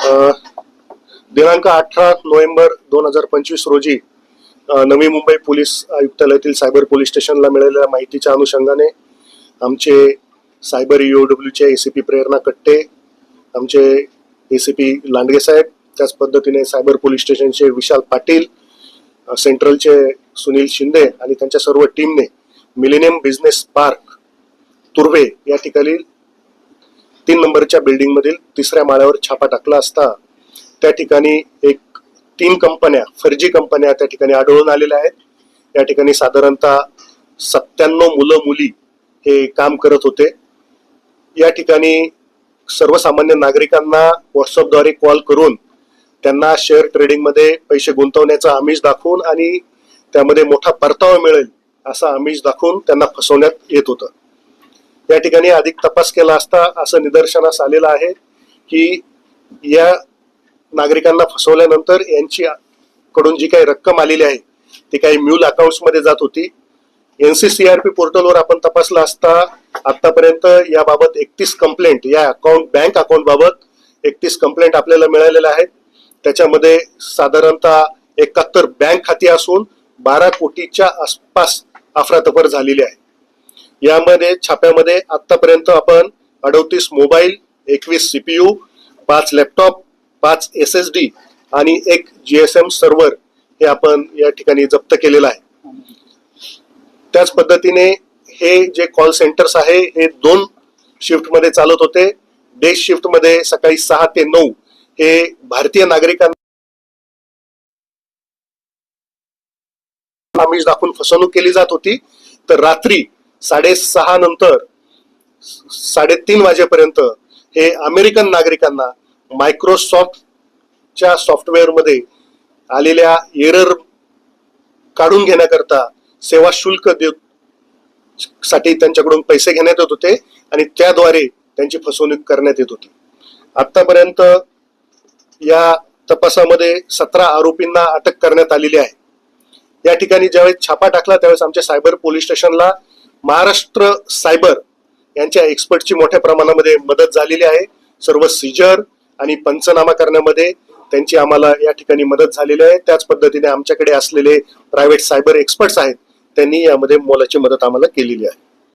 अ, दिनांक 18 नोव्हेंबर 2025 रोजी Navi Mumbai police आयुक्तालयातील cyber police स्टेशनला मिळालेल्या माहितीच्या अनुषंगाने आमचे सायबर ईओडब्ल्यूचे एसीपी प्रेरणा कट्टे, आमचे एसीपी लांडगे साहेब, त्याच पद्धतीने सायबर पोलीस स्टेशनचे विशाल पाटील, सेंट्रलचे सुनील शिंदे आणि त्यांच्या सर्व टीमने मिलेनियम बिझनेस पार्क तुर्वे या ठिकाणी 3 नंबरच्या बिल्डिंग मधील 3ऱ्या माळ्यावर छापा टाकला असता त्या ठिकाणी 3 कंपन्या, फर्जी कंपन्या त्या ठिकाणी आढळून आलेल्या आहेत. या ठिकाणी साधारणतः 97 मुलं मुली हे काम करत होते. या ठिकाणी सर्वसामान्य नागरिकांना व्हॉट्सअपद्वारे कॉल करून त्यांना शेअर ट्रेडिंग मध्ये पैसे गुंतवण्याचा आमिष दाखवून आणि त्यामध्ये मोठा परतावा मिळेल असा आमिष दाखवून त्यांना फसवण्यात येत होतं. या ठिकाणी अधिक तपास केला असता असं निदर्शनास आलेलं आहे की या नागरिकांना फसवल्यानंतर यांची कडून जी काही रक्कम आलेली आहे ती काही म्यूल अकाउंट्स मध्ये जात होती. NCCRP पोर्टलवर आपण तपासला असता आतापर्यंत याबाबत 31 कंप्लेंट, या बँक अकाउंट बाबत 31 कंप्लेंट आपल्याला मिळालेल्या आहेत. त्याच्यामध्ये साधारणतः 71 बँक खाती असून 12 कोटीच्या आसपास अफरातफर झालेली आहे. यामध्ये छाप्यामध्ये आतापर्यंत आपण 38 मोबाईल, 21 CPU, 5 लॅपटॉप, 5 SSD आणि 1 GSM सर्व्हर हे आपण या ठिकाणी जप्त केलेलं आहे. त्याच पद्धतीने हे जे कॉल सेंटर्स आहे हे 2 शिफ्ट मध्ये चालत होते. डे शिफ्ट मध्ये सकाळी 6 ते 9 हे भारतीय नागरिकांना आमिष दाखवून फसवणूक केली जात होती. तर रात्री 6:30 नंतर 3:30 वाजेपर्यंत हे अमेरिकन नागरिकांना मायक्रोसॉफ्टच्या सॉफ्टवेअर मध्ये आलेल्या एरर काढून घेण्याकरता सेवा शुल्क साठी त्यांच्याकडून पैसे घेण्यात येत होते आणि त्याद्वारे त्यांची फसवणूक करण्यात येत होती. आतापर्यंत या तपासामध्ये 17 आरोपींना अटक करण्यात आलेली आहे. या ठिकाणी ज्यावेळेस छापा टाकला त्यावेळेस आमच्या सायबर पोलीस स्टेशनला महाराष्ट्र सायबर यांच्या एक्सपर्टची मोठ्या प्रमाणामध्ये मदत झालेली आहे. सर्व सीजर आणि पंचनामा करण्यामध्ये त्यांची आम्हाला या ठिकाणी मदत झालेली आहे. त्याच पद्धतीने आमच्याकडे असलेले प्रायव्हेट सायबर एक्सपर्ट्स आहेत, त्यांनी यामध्ये मोलाची मदत आम्हाला केलेली आहे.